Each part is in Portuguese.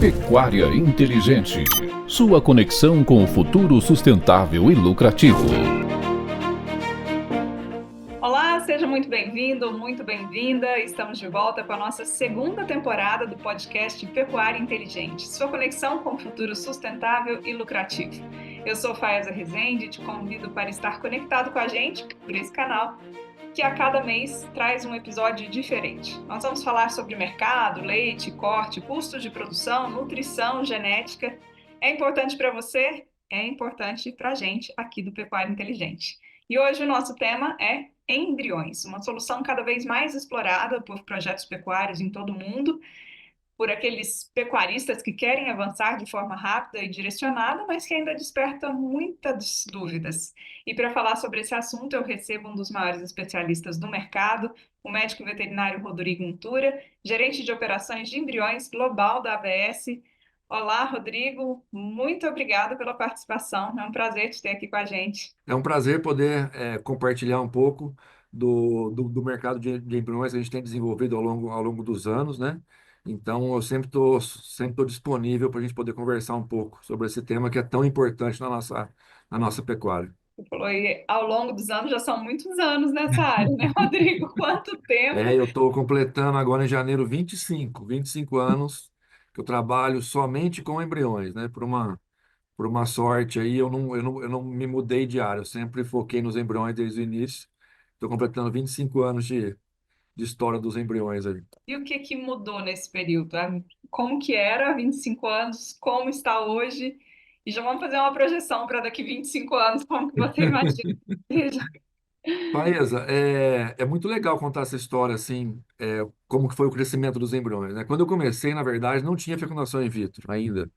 Pecuária Inteligente. Sua conexão com o futuro sustentável e lucrativo. Olá, seja muito bem-vindo, muito bem-vinda. Estamos de volta com a nossa segunda temporada do podcast Pecuária Inteligente. Sua conexão com o futuro sustentável e lucrativo. Eu sou Faeza Rezende e te convido para estar conectado com a gente por esse canal, que a cada mês traz um episódio diferente. Nós vamos falar sobre mercado, leite, corte, custos de produção, nutrição, genética. É importante para você? É importante para a gente aqui do Pecuária Inteligente. E hoje o nosso tema é embriões, uma solução cada vez mais explorada por projetos pecuários em todo o mundo, por aqueles pecuaristas que querem avançar de forma rápida e direcionada, mas que ainda desperta muitas dúvidas. E para falar sobre esse assunto, eu recebo um dos maiores especialistas do mercado, o médico veterinário Rodrigo Untura, gerente de operações de embriões global da ABS. Olá, Rodrigo, muito obrigada pela participação. É um prazer te ter aqui com a gente. É um prazer poder compartilhar um pouco do mercado de embriões que a gente tem desenvolvido ao longo dos anos, né? Então, eu sempre tô disponível para a gente poder conversar um pouco sobre esse tema que é tão importante na nossa pecuária. Você falou aí, ao longo dos anos, já são muitos anos nessa área, né, Rodrigo? Quanto tempo! Eu estou completando agora em janeiro 25 anos que eu trabalho somente com embriões, né? Por uma sorte aí, eu não me mudei de área, eu sempre foquei nos embriões desde o início. Estou completando 25 anos de história dos embriões aí. E o que que mudou nesse período? Como que era há 25 anos? Como está hoje? E já vamos fazer uma projeção para daqui 25 anos, como que você imagina que seja? Paesa, é muito legal contar essa história, assim, como que foi o crescimento dos embriões, né? Quando eu comecei, na verdade, não tinha fecundação in vitro ainda.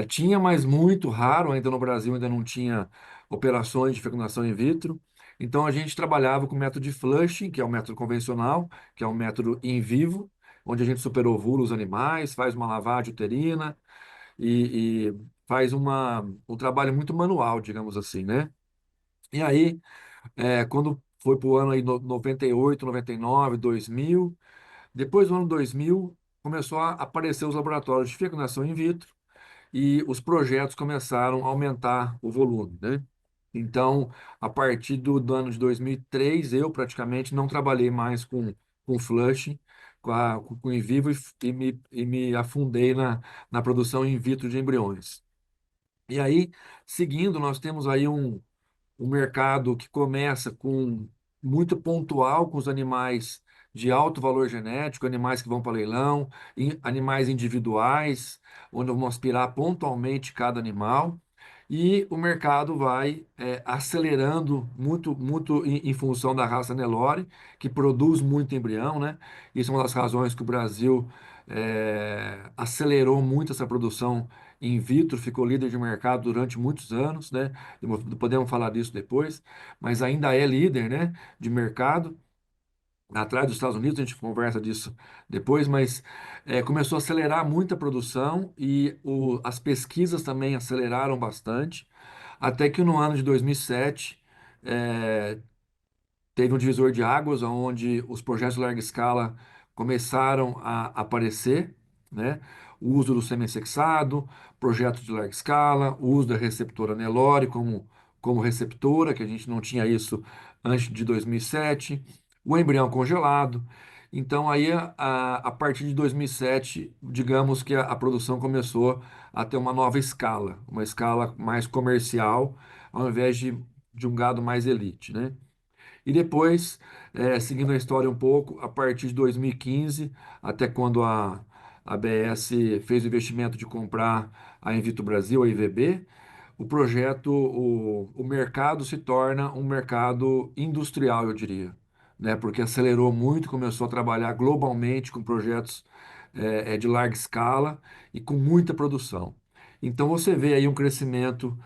Tinha, mas muito raro, ainda no Brasil ainda não tinha operações de fecundação in vitro. Então a gente trabalhava com o método de flushing, que é o método convencional, que é um método in vivo, onde a gente superovula os animais, faz uma lavagem uterina e faz um trabalho muito manual, digamos assim, né? E aí, quando foi para o ano aí 98, 99, 2000, depois do ano 2000, começou a aparecer os laboratórios de fecundação in vitro, e os projetos começaram a aumentar o volume, né? Então, a partir do ano de 2003, eu praticamente não trabalhei mais com flushing, com in vivo e me afundei na produção in vitro de embriões. E aí, seguindo, nós temos aí um mercado que começa com muito pontual com os animais de alto valor genético, animais que vão para leilão, animais individuais, onde vamos aspirar pontualmente cada animal. E o mercado vai acelerando muito, muito em função da raça Nelore, que produz muito embrião, né? Isso é uma das razões que o Brasil acelerou muito essa produção in vitro, ficou líder de mercado durante muitos anos, né? Podemos falar disso depois, mas ainda é líder, né, de mercado. Atrás dos Estados Unidos, a gente conversa disso depois, mas começou a acelerar muito a produção e as pesquisas também aceleraram bastante, até que no ano de 2007 teve um divisor de águas, onde os projetos de larga escala começaram a aparecer, né? O uso do semi-sexado, projetos de larga escala, o uso da receptora Nelore como receptora, que a gente não tinha isso antes de 2007, o embrião congelado. Então, aí, a partir de 2007, digamos que a produção começou a ter uma nova escala, uma escala mais comercial, ao invés de um gado mais elite, né? E depois, seguindo a história um pouco, a partir de 2015, até quando a BS fez o investimento de comprar a Invito Brasil, a IVB, o mercado se torna um mercado industrial, eu diria, né? Porque acelerou muito, começou a trabalhar globalmente com projetos de larga escala e com muita produção. Então você vê aí um crescimento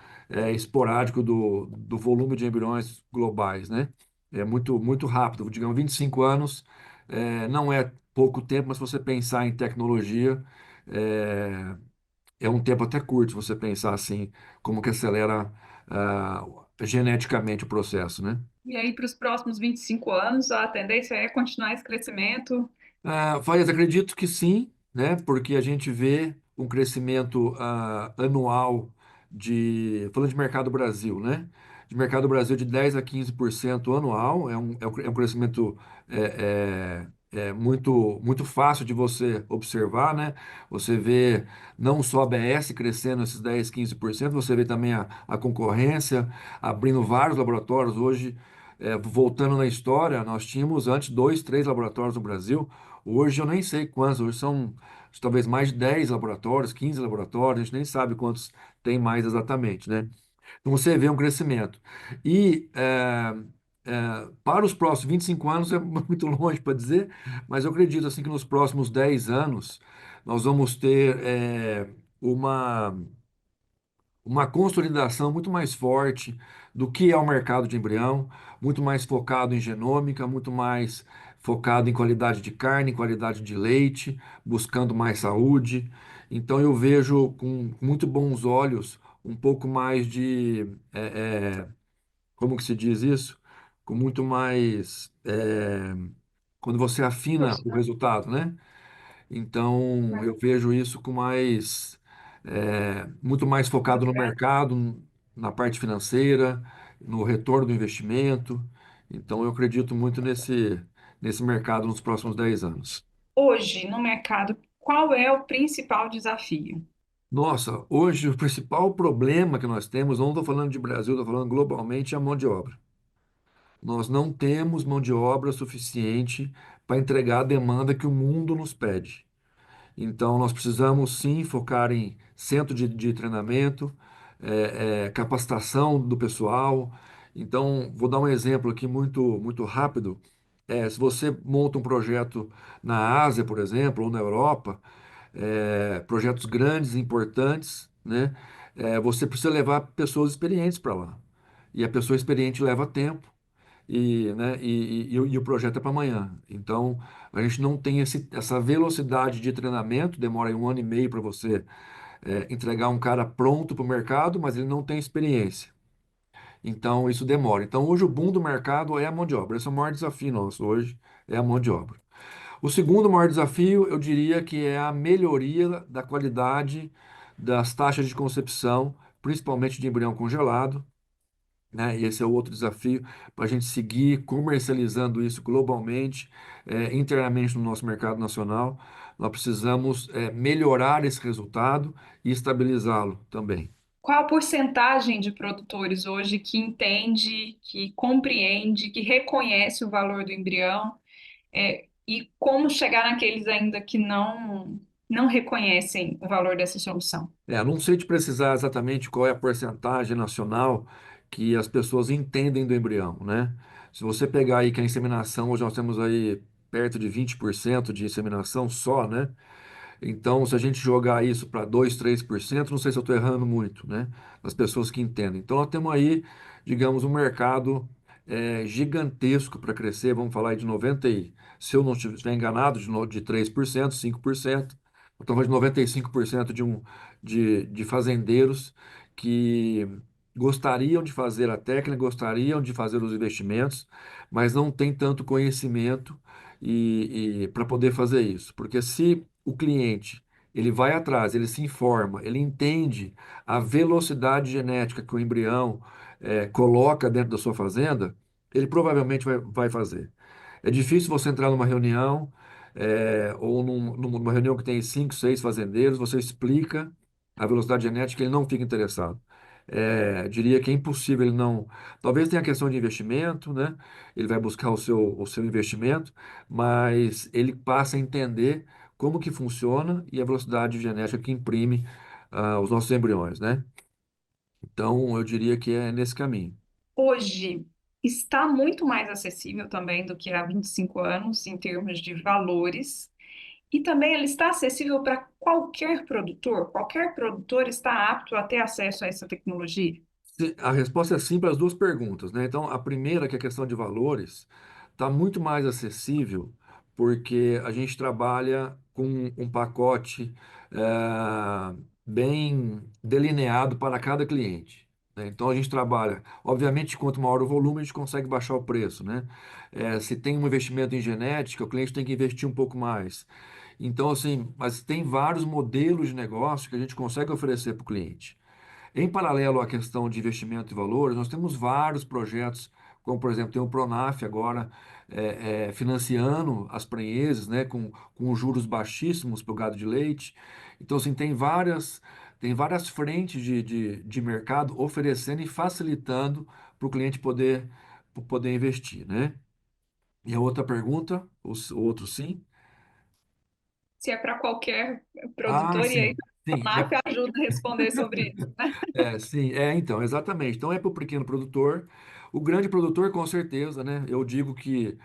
esporádico do volume de embriões globais, né? É muito, muito rápido, digamos, 25 anos não é pouco tempo, mas se você pensar em tecnologia, é, é um tempo até curto, se você pensar assim, como que acelera geneticamente o processo, né? E aí, para os próximos 25 anos, a tendência é continuar esse crescimento. Faz, acredito que sim, né? Porque a gente vê um crescimento anual falando de mercado Brasil, né? De mercado Brasil de 10 a 15% anual, é um crescimento muito fácil de você observar, né? Você vê não só a ABS crescendo esses 10, 15%, você vê também a concorrência abrindo vários laboratórios. Hoje, voltando na história, nós tínhamos antes dois, três laboratórios no Brasil. Hoje eu nem sei quantos, hoje são talvez mais de 10 laboratórios, 15 laboratórios, a gente nem sabe quantos tem mais exatamente, né? Então você vê um crescimento. E para os próximos 25 anos é muito longe para dizer, mas eu acredito assim que nos próximos 10 anos nós vamos ter uma uma consolidação muito mais forte do que é o mercado de embrião, muito mais focado em genômica, muito mais focado em qualidade de carne, qualidade de leite, buscando mais saúde. Então eu vejo com muito bons olhos um pouco mais como que se diz isso? Com muito mais, quando você afina o resultado, né? Então, eu vejo isso com muito mais focado no mercado, na parte financeira, no retorno do investimento. Então, eu acredito muito nesse mercado nos próximos 10 anos. Hoje, no mercado, qual é o principal desafio? Nossa, hoje o principal problema que nós temos, não estou falando de Brasil, estou falando globalmente, é a mão de obra. Nós não temos mão de obra suficiente para entregar a demanda que o mundo nos pede. Então, nós precisamos sim focar em centro de treinamento, capacitação do pessoal. Então, vou dar um exemplo aqui muito rápido. Se você monta um projeto na Ásia, por exemplo, ou na Europa, projetos grandes, importantes, né? Você precisa levar pessoas experientes para lá. E a pessoa experiente leva tempo e o projeto é para amanhã. Então, a gente não tem essa velocidade de treinamento, demora aí 1 ano e meio para você entregar um cara pronto para o mercado, mas ele não tem experiência. Então, isso demora. Então, hoje o boom do mercado é a mão de obra. Esse é o maior desafio nosso hoje, é a mão de obra. O segundo maior desafio, eu diria que é a melhoria da qualidade das taxas de concepção, principalmente de embrião congelado, né? E esse é o outro desafio para a gente seguir comercializando isso globalmente, internamente no nosso mercado nacional. Nós precisamos melhorar esse resultado e estabilizá-lo também. Qual a porcentagem de produtores hoje que entende, que compreende, que reconhece o valor do embrião, e como chegar naqueles ainda que não reconhecem o valor dessa solução? Não sei te precisar exatamente qual é a porcentagem nacional que as pessoas entendem do embrião, né? Se você pegar aí que a inseminação, hoje nós temos aí perto de 20% de inseminação só, né? Então, se a gente jogar isso para 2, 3%, não sei se eu estou errando muito, né? Das pessoas que entendem. Então, nós temos aí, digamos, um mercado gigantesco para crescer. Vamos falar aí de 90 e, se eu não estiver enganado, de 3%, 5%. Então, de 95% de fazendeiros que gostariam de fazer a técnica, gostariam de fazer os investimentos, mas não tem tanto conhecimento e para poder fazer isso. Porque se o cliente ele vai atrás, ele se informa, ele entende a velocidade genética que o embrião coloca dentro da sua fazenda, ele provavelmente vai fazer. É difícil você entrar numa reunião ou numa reunião que tem 5, 6 fazendeiros, você explica a velocidade genética, ele não fica interessado. Diria que é impossível ele não. Talvez tenha a questão de investimento, né? Ele vai buscar o seu investimento, mas ele passa a entender como que funciona e a velocidade genética que imprime os nossos embriões, né? Então, eu diria que é nesse caminho. Hoje está muito mais acessível também do que há 25 anos em termos de valores. E também ele está acessível para qualquer produtor está apto a ter acesso a essa tecnologia. A resposta é sim para as duas perguntas, né? Então, a primeira, que é a questão de valores, está muito mais acessível porque a gente trabalha com um pacote bem delineado para cada cliente, né? Então, a gente trabalha, obviamente, quanto maior o volume, a gente consegue baixar o preço, né? Se tem um investimento em genética, o cliente tem que investir um pouco mais. Então, assim, mas tem vários modelos de negócio que a gente consegue oferecer para o cliente. Em paralelo à questão de investimento e valores, nós temos vários projetos, como por exemplo, tem o Pronaf agora financiando as prenheses, né, com juros baixíssimos para o gado de leite. Então, assim, tem várias frentes de mercado oferecendo e facilitando para o cliente poder investir, né? E a outra pergunta, o outro sim? Se é para qualquer Ah, produtor, e aí sim. Sim, a NAP ajuda a responder sobre isso. sim, então, exatamente. Então é para o pequeno produtor. O grande produtor, com certeza, né? Eu digo que,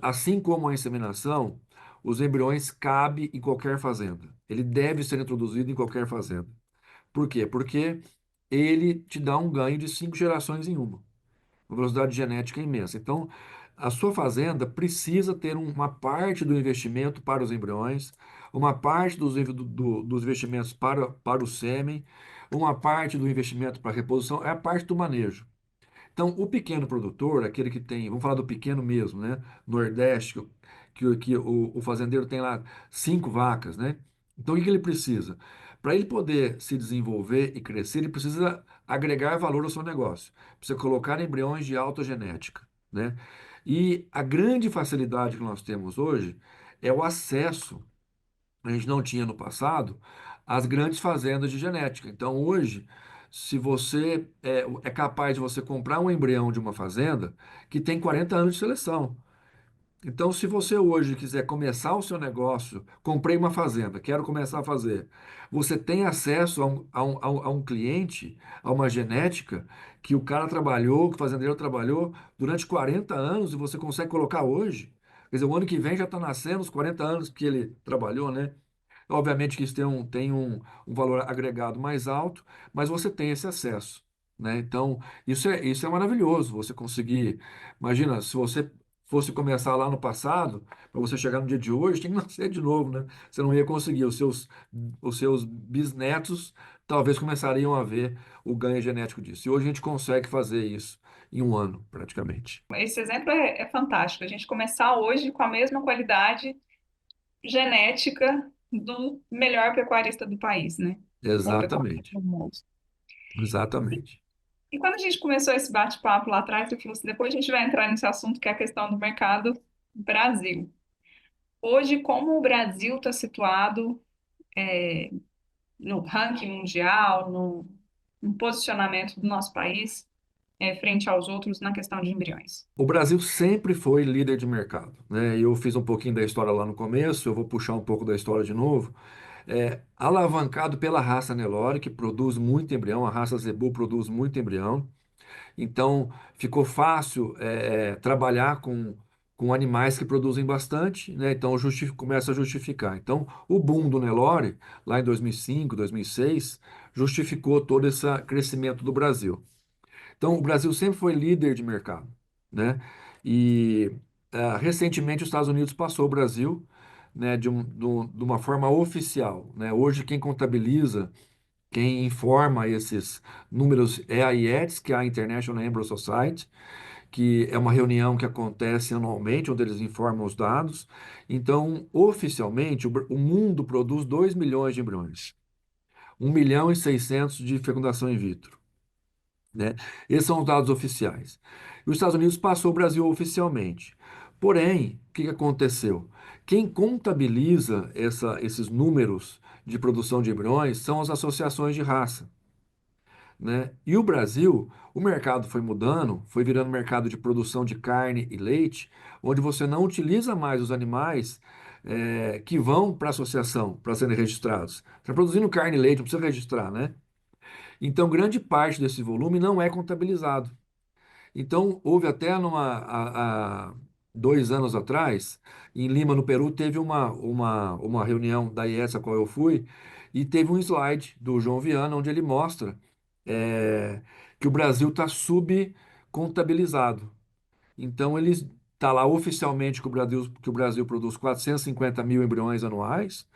assim como a inseminação, os embriões cabem em qualquer fazenda. Ele deve ser introduzido em qualquer fazenda. Por quê? Porque ele te dá um ganho de 5 gerações em uma velocidade genética imensa. Então, a sua fazenda precisa ter uma parte do investimento para os embriões, uma parte dos investimentos para o sêmen, uma parte do investimento para a reposição, é a parte do manejo. Então, o pequeno produtor, aquele que tem, vamos falar do pequeno mesmo, né? Nordeste, que o fazendeiro tem lá 5 vacas, né? Então, o que que ele precisa? Para ele poder se desenvolver e crescer, ele precisa agregar valor ao seu negócio. Precisa colocar embriões de alta genética, né? E a grande facilidade que nós temos hoje é o acesso, a gente não tinha no passado, às grandes fazendas de genética. Então, hoje, se você é capaz de você comprar um embrião de uma fazenda que tem 40 anos de seleção. Então, se você hoje quiser começar o seu negócio, comprei uma fazenda, quero começar a fazer, você tem acesso a um cliente, a uma genética que o cara trabalhou, que o fazendeiro trabalhou durante 40 anos e você consegue colocar hoje. Quer dizer, o ano que vem já está nascendo os 40 anos que ele trabalhou, né? Obviamente que isso tem um valor agregado mais alto, mas você tem esse acesso, né? Então, isso é maravilhoso, você conseguir. Imagina, se você fosse começar lá no passado, para você chegar no dia de hoje, tem que nascer de novo, né? Você não ia conseguir. Os seus bisnetos talvez começariam a ver o ganho genético disso. E hoje a gente consegue fazer isso em um ano, praticamente. Esse exemplo é fantástico. A gente começar hoje com a mesma qualidade genética do melhor pecuarista do país, né? Ou pecuarista Exatamente. do mundo. Exatamente. E quando a gente começou esse bate-papo lá atrás, eu falei assim, depois a gente vai entrar nesse assunto que é a questão do mercado Brasil. Hoje, como o Brasil está situado no ranking mundial, no posicionamento do nosso país frente aos outros na questão de embriões? O Brasil sempre foi líder de mercado, né? Eu fiz um pouquinho da história lá no começo, eu vou puxar um pouco da história de novo. Alavancado pela raça Nelore, que produz muito embrião, a raça Zebu produz muito embrião. Então, ficou fácil trabalhar com animais que produzem bastante, né? Então, começa a justificar. Então, o boom do Nelore, lá em 2005, 2006, justificou todo esse crescimento do Brasil. Então, o Brasil sempre foi líder de mercado, né? E recentemente os Estados Unidos passou o Brasil, né, de uma forma oficial, né? Hoje quem contabiliza, quem informa esses números é a IETS, que é a International Embryo Society, que é uma reunião que acontece anualmente, onde eles informam os dados. Então, oficialmente, o mundo produz 2 milhões de embriões, 1,6 milhão de fecundação in vitro, né? Esses são os dados oficiais. E os Estados Unidos passou o Brasil oficialmente. Porém, o que que aconteceu? Quem contabiliza esses números de produção de embriões são as associações de raça, né? E o Brasil, o mercado foi mudando, foi virando mercado de produção de carne e leite, onde você não utiliza mais os animais que vão para a associação para serem registrados. Está produzindo carne e leite, não precisa registrar, né? Então, grande parte desse volume não é contabilizado. Então, houve até há 2 anos atrás, em Lima, no Peru, teve uma reunião da IES, a qual eu fui, e teve um slide do João Viana, onde ele mostra é, que o Brasil está subcontabilizado. Então, ele está lá oficialmente que o Brasil produz 450 mil embriões anuais,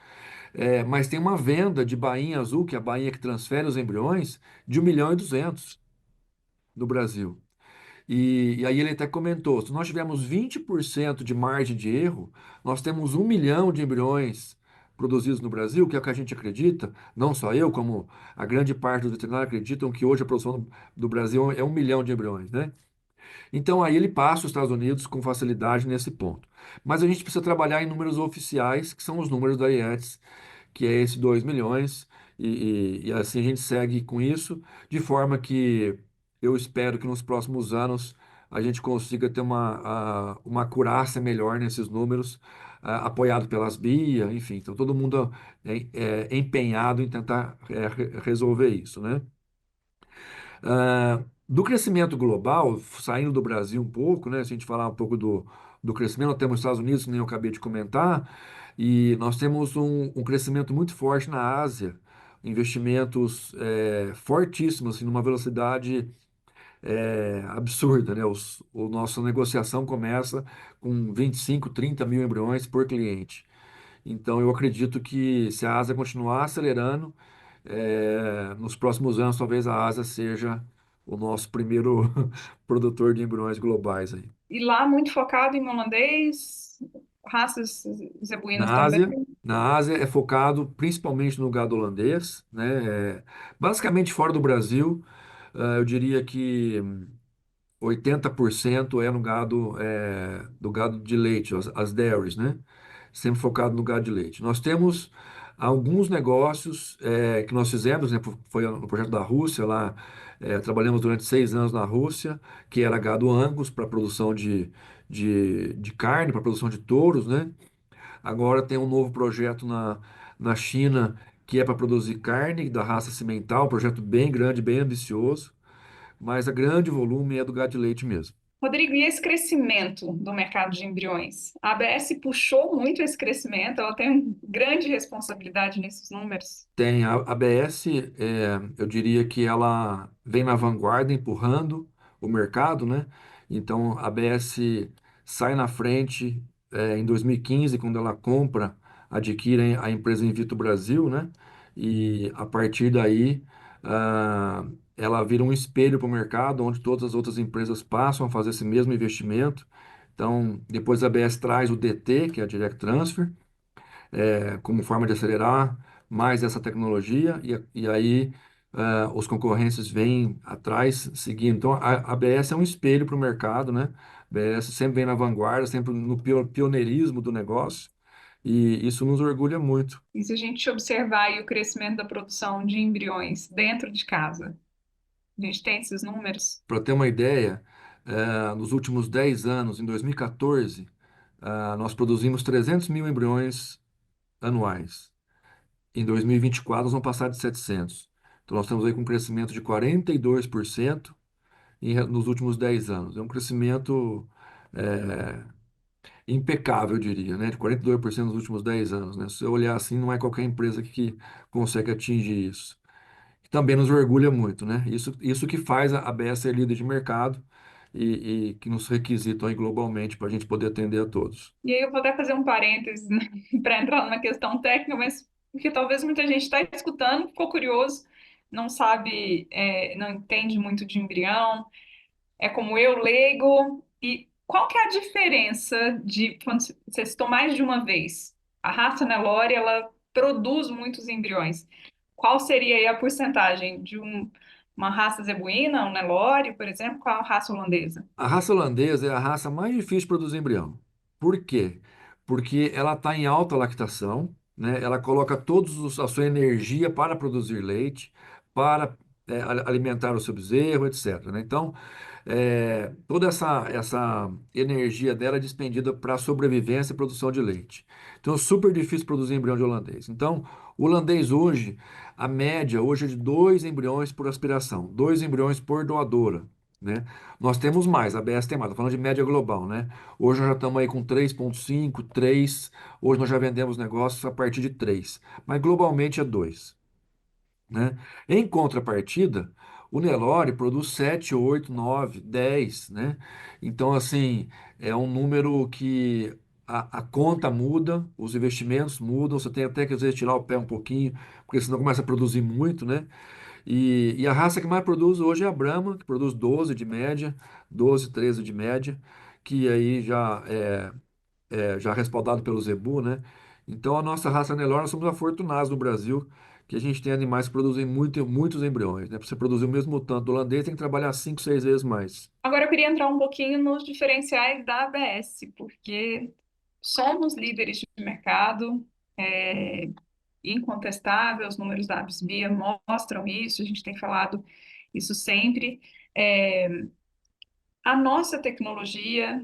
mas tem uma venda de bainha azul, que é a bainha que transfere os embriões, de 1,2 milhão no Brasil. E aí ele até comentou, se nós tivermos 20% de margem de erro, nós temos 1 milhão de embriões produzidos no Brasil, que é o que a gente acredita, não só eu, como a grande parte dos veterinários acreditam que hoje a produção do Brasil é 1 milhão de embriões, né? Então aí ele passa os Estados Unidos com facilidade nesse ponto. Mas a gente precisa trabalhar em números oficiais, que são os números da IETS, que é esse 2 milhões, e assim a gente segue com isso, de forma que eu espero que nos próximos anos a gente consiga ter uma acurácia melhor nesses números, apoiado pelas BIA, enfim, então todo mundo é empenhado em tentar resolver isso, né? Do crescimento global, saindo do Brasil um pouco, né? Se a gente falar um pouco do crescimento, nós temos os Estados Unidos, que nem eu acabei de comentar, e nós temos um crescimento muito forte na Ásia, investimentos fortíssimos, assim, numa velocidade absurda, né? Nossa negociação começa com 25, 30 mil embriões por cliente. Então, eu acredito que se a Ásia continuar acelerando, nos próximos anos, talvez a Ásia seja o nosso primeiro produtor de embriões globais aí. E lá muito focado em holandês, raças zebuínas Na também. Ásia, na Ásia é focado principalmente no gado holandês, né? Basicamente fora do Brasil, eu diria que 80% é no gado, do gado de leite, as dairies, né? Sempre focado no gado de leite. Nós temos alguns negócios que nós fizemos, né? Foi no projeto da Rússia lá, trabalhamos durante 6 anos na Rússia, que era gado Angus para produção de carne, para produção de touros, né? Agora tem um novo projeto na China que é para produzir carne da raça cimental, um projeto bem grande, bem ambicioso, mas a grande volume é do gado de leite mesmo. Rodrigo, e esse crescimento do mercado de embriões? A ABS puxou muito esse crescimento, ela tem grande responsabilidade nesses números. Tem a ABS, eu diria que ela vem na vanguarda empurrando o mercado, né? Então a ABS sai na frente em 2015, quando ela compra, adquire a empresa Invito Brasil, né? E a partir daí ela vira um espelho para o mercado, onde todas as outras empresas passam a fazer esse mesmo investimento. Então, depois a ABS traz o DT, que é a Direct Transfer, como forma de acelerar mais essa tecnologia, e aí os concorrentes vêm atrás seguindo. Então, a ABS é um espelho para o mercado, né? A ABS sempre vem na vanguarda, sempre no pioneirismo do negócio, e isso nos orgulha muito. E se a gente observar aí o crescimento da produção de embriões dentro de casa, a gente tem esses números? Para ter uma ideia, nos últimos 10 anos, em 2014, nós produzimos 300 mil embriões anuais. Em 2024, nós vamos passar de 700. Então, nós estamos aí com um crescimento de 42% nos últimos 10 anos. É um crescimento é, impecável, eu diria, né? De 42% nos últimos 10 anos, né? Se você olhar assim, não é qualquer empresa que consegue atingir isso. Também nos orgulha muito, né? Isso que faz a ABS ser líder de mercado e que nos requisitam aí globalmente para a gente poder atender a todos. E aí eu vou até fazer um parênteses, né, para entrar numa questão técnica, mas porque talvez muita gente está escutando, ficou curioso, não sabe, não entende muito de embrião, é como eu, leigo. E qual que é a diferença de quando você citou mais de uma vez? A raça Nelore, ela produz muitos embriões. Qual seria aí a porcentagem de uma raça zebuína, um Nelore, por exemplo, com a raça holandesa? A raça holandesa é a raça mais difícil de produzir embrião. Por quê? Porque ela está em alta lactação, né? Ela coloca a sua energia para produzir leite, para alimentar o seu bezerro, etc, né? Então, toda essa energia dela é despendida para sobrevivência e produção de leite. Então, é super difícil produzir embrião de holandês. Então, o holandês hoje, a média hoje é de 2 embriões por aspiração, 2 embriões por doadora, né? Nós temos mais, a ABS tem mais, estou falando de média global, né? Hoje nós já estamos aí com 3,5, 3. Hoje nós já vendemos negócios a partir de 3, mas globalmente é 2, né? Em contrapartida, o Nelore produz 7, 8, 9, 10, né? Então, assim, é um número que a conta muda, os investimentos mudam, você tem até que às vezes tirar o pé um pouquinho, porque senão começa a produzir muito, né? E a raça que mais produz hoje é a Brahma, que produz 12 de média, 12, 13 de média, que aí já é respaldado pelo Zebu, né? Então, a nossa raça Nelore, nós somos afortunados no Brasil, que a gente tem animais que produzem muitos embriões, né? Para você produzir o mesmo tanto do holandês, tem que trabalhar 5, 6 vezes mais. Agora eu queria entrar um pouquinho nos diferenciais da ABS, porque somos líderes de mercado, é, incontestável, os números da ABSBia mostram isso, a gente tem falado isso sempre. É, a nossa tecnologia,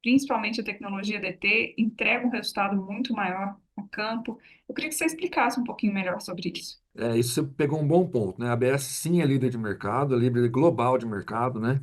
principalmente a tecnologia DT, entrega um resultado muito maior a campo. Eu queria que você explicasse um pouquinho melhor sobre isso. Isso você pegou um bom ponto, né? A ABS sim é líder de mercado, é líder global de mercado, né?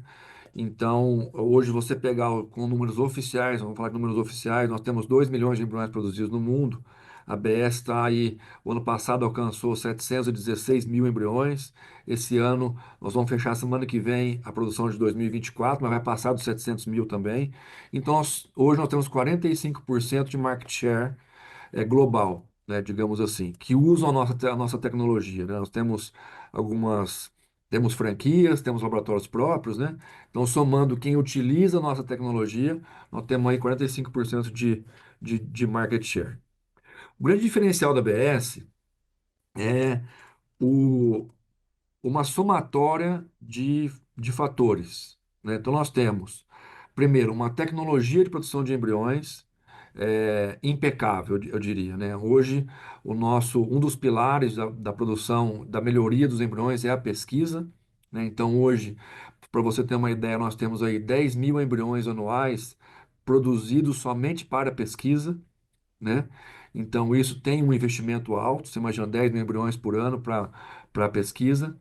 Então, hoje você pegar com números oficiais, vamos falar de números oficiais, nós temos 2 milhões de embriões produzidos no mundo. A ABS está aí, o ano passado alcançou 716 mil embriões. Esse ano, nós vamos fechar semana que vem a produção de 2024, mas vai passar dos 700 mil também. Então, hoje nós temos 45% de market share global, né, digamos assim, que usam a nossa tecnologia, né? Nós temos algumas, temos franquias, temos laboratórios próprios, né? Então, somando quem utiliza a nossa tecnologia, nós temos aí 45% de market share. O grande diferencial da BS é o, uma somatória de fatores, né? Então, nós temos, primeiro, uma tecnologia de produção de embriões impecável, eu diria, né? Hoje, um dos pilares da produção, da melhoria dos embriões é a pesquisa, né? Então, hoje, para você ter uma ideia, nós temos aí 10 mil embriões anuais produzidos somente para pesquisa, né? Então, isso tem um investimento alto, você imagina 10 mil embriões por ano para pesquisa.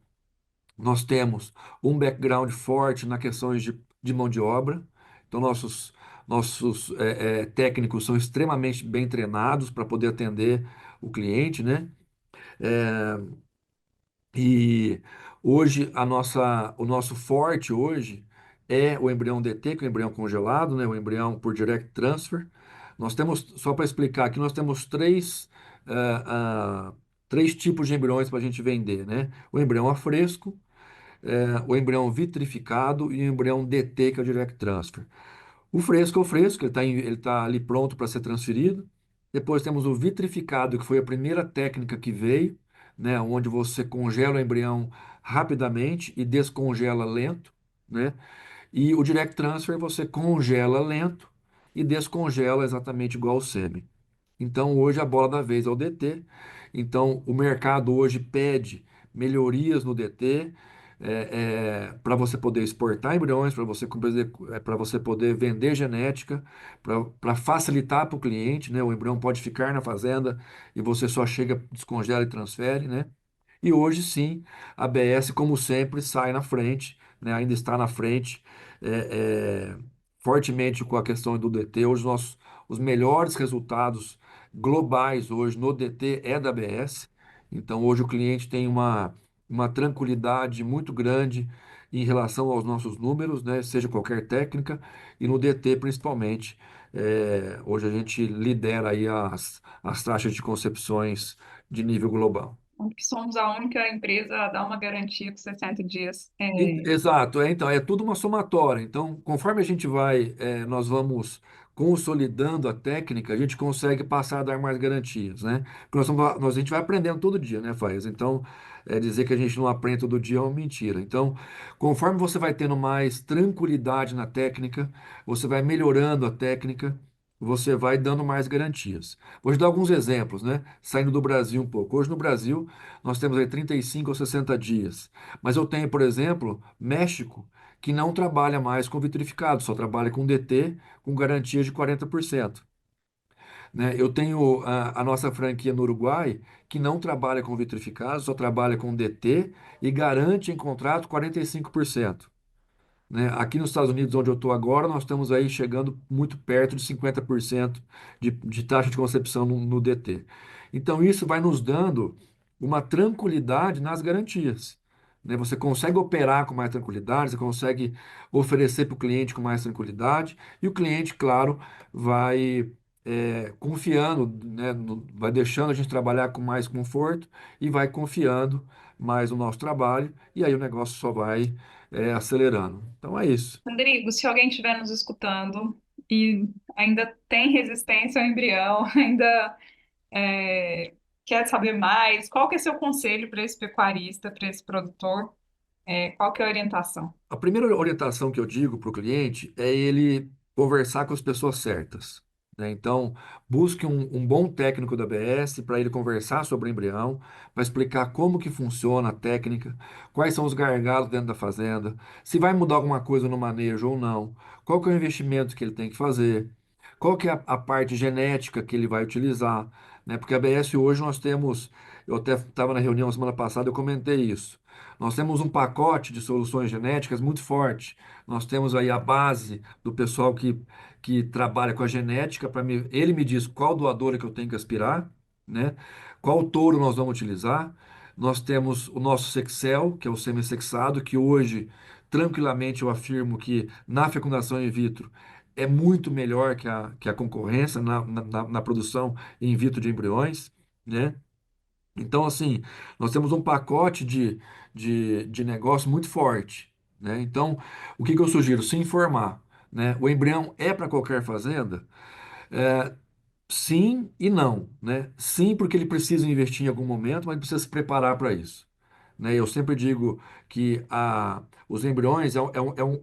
Nós temos um background forte na questões de mão de obra. Então, nossos técnicos são extremamente bem treinados para poder atender o cliente, né? E hoje o nosso forte hoje é o embrião DT, que é o embrião congelado, né? O embrião por direct transfer. Nós temos, só para explicar aqui, nós temos três tipos de embriões para a gente vender, né? O embrião a fresco, o embrião vitrificado e o embrião DT, que é o Direct Transfer. O fresco é o fresco, ele tá ali pronto para ser transferido. Depois temos o vitrificado, que foi a primeira técnica que veio, né, onde você congela o embrião rapidamente e descongela lento, né? E o Direct Transfer você congela lento e descongela exatamente igual ao sêmen. Então, hoje a bola da vez é o DT. Então, o mercado hoje pede melhorias no DT para você poder exportar embriões, para você poder vender genética, para facilitar para o cliente, né? O embrião pode ficar na fazenda e você só chega, descongela e transfere, né? E hoje sim, a BS, como sempre, sai na frente, né? Ainda está na frente, fortemente com a questão do DT. Hoje, os melhores resultados globais hoje no DT é da BS. Então, hoje o cliente tem uma tranquilidade muito grande em relação aos nossos números, né? Seja qualquer técnica, e no DT principalmente. Hoje a gente lidera aí as taxas de concepções de nível global. Que somos a única empresa a dar uma garantia com 60 dias. Exato, então é tudo uma somatória. Então, conforme a gente nós vamos consolidando a técnica, a gente consegue passar a dar mais garantias, né? Porque a gente vai aprendendo todo dia, né, Faias? Então, dizer que a gente não aprende todo dia é uma mentira. Então, conforme você vai tendo mais tranquilidade na técnica, você vai melhorando a técnica, você vai dando mais garantias. Vou te dar alguns exemplos, né? Saindo do Brasil um pouco. Hoje no Brasil, nós temos aí 35 ou 60 dias. Mas eu tenho, por exemplo, México, que não trabalha mais com vitrificado, só trabalha com DT, com garantia de 40%. Né? Eu tenho a nossa franquia no Uruguai, que não trabalha com vitrificado, só trabalha com DT e garante em contrato 45%. Né? Aqui nos Estados Unidos, onde eu estou agora, nós estamos aí chegando muito perto de 50% de taxa de concepção no DT. Então, isso vai nos dando uma tranquilidade nas garantias. Né? Você consegue operar com mais tranquilidade, você consegue oferecer para o cliente com mais tranquilidade, e o cliente, claro, vai confiando, né? Vai deixando a gente trabalhar com mais conforto e vai confiando mais no nosso trabalho, e aí o negócio só vai acelerando. Então é isso. Rodrigo, se alguém estiver nos escutando, e ainda tem resistência ao embrião, ainda quer saber mais, qual que é seu conselho para esse pecuarista, para esse produtor? Qual que é a orientação? A primeira orientação que eu digo para o cliente é ele conversar com as pessoas certas, né? Então, busque um bom técnico da ABS para ele conversar sobre o embrião, para explicar como que funciona a técnica, quais são os gargalos dentro da fazenda, se vai mudar alguma coisa no manejo ou não, qual que é o investimento que ele tem que fazer, qual que é a parte genética que ele vai utilizar, né? Porque a ABS hoje nós temos, eu até estava na reunião semana passada, eu comentei isso. Nós temos um pacote de soluções genéticas muito forte. Nós temos aí a base do pessoal que trabalha com a genética. Ele me diz qual doadora que eu tenho que aspirar, né? Qual touro nós vamos utilizar. Nós temos o nosso Sexcel, que é o semi-sexado, que hoje, tranquilamente, eu afirmo que na fecundação in vitro é muito melhor que a concorrência na produção in vitro de embriões, né? Então, assim, nós temos um pacote de negócio muito forte, né? Então, o que que eu sugiro? Se informar, né? O embrião é para qualquer fazenda? É, sim e não, né? Sim, porque ele precisa investir em algum momento, mas precisa se preparar para isso, né? Eu sempre digo que os embriões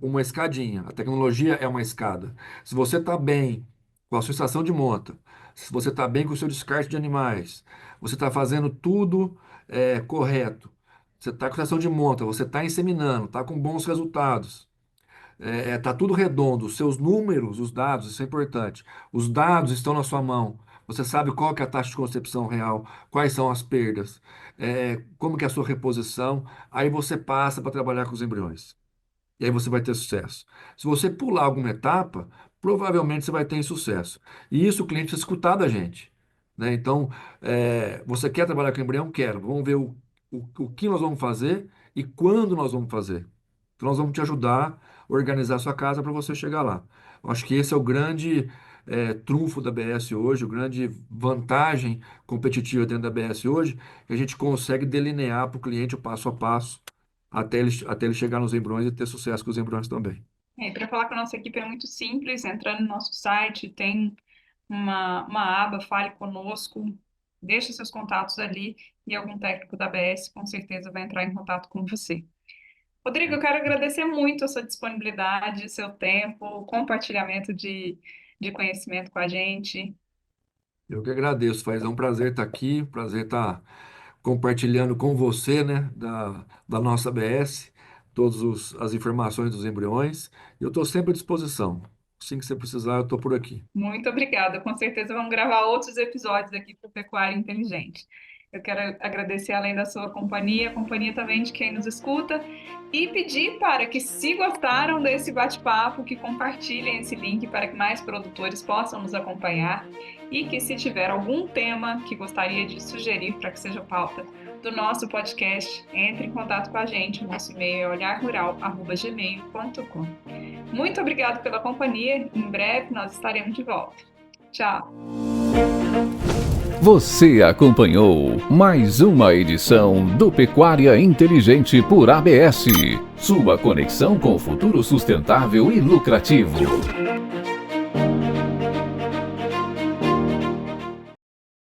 uma escadinha, a tecnologia é uma escada. Se você está bem com a sua estação de monta, se você está bem com o seu descarte de animais, você está fazendo tudo correto, você está com a estação de monta, você está inseminando, está com bons resultados, tá tudo redondo, os seus números, os dados, isso é importante. Os dados estão na sua mão. Você sabe qual que é a taxa de concepção real, quais são as perdas, como que é a sua reposição. Aí você passa para trabalhar com os embriões. E aí você vai ter sucesso. Se você pular alguma etapa, provavelmente você vai ter insucesso. E isso o cliente precisa escutar da gente, né? Então, você quer trabalhar com embrião? Quero. Vamos ver o que nós vamos fazer e quando nós vamos fazer. Então, nós vamos te ajudar a organizar a sua casa para você chegar lá. Eu acho que esse é o grande trunfo da BS hoje, o grande vantagem competitiva dentro da BS hoje, que a gente consegue delinear para o cliente o passo a passo até ele chegar nos embriões e ter sucesso com os embriões também. Para falar com a nossa equipe é muito simples, entrando no nosso site, tem uma aba Fale Conosco, deixe seus contatos ali e algum técnico da ABS com certeza vai entrar em contato com você. Rodrigo, eu quero agradecer muito a sua disponibilidade, seu tempo, o compartilhamento de conhecimento com a gente. Eu que agradeço, Faz. É um prazer estar aqui, prazer estar compartilhando com você, né, da nossa ABS, as informações dos embriões. Eu estou sempre à disposição. Assim que você precisar, eu estou por aqui. Muito obrigada. Com certeza vamos gravar outros episódios aqui para o Pecuária Inteligente. Eu quero agradecer, além da sua companhia, a companhia também de quem nos escuta, e pedir para que, se gostaram desse bate-papo, que compartilhem esse link para que mais produtores possam nos acompanhar e que, se tiver algum tema que gostaria de sugerir para que seja pauta do nosso podcast, entre em contato com a gente. O nosso e-mail é olharrural@gmail.com. Muito obrigada pela companhia. Em breve nós estaremos de volta. Tchau! Você acompanhou mais uma edição do Pecuária Inteligente por ABS, sua conexão com o futuro sustentável e lucrativo.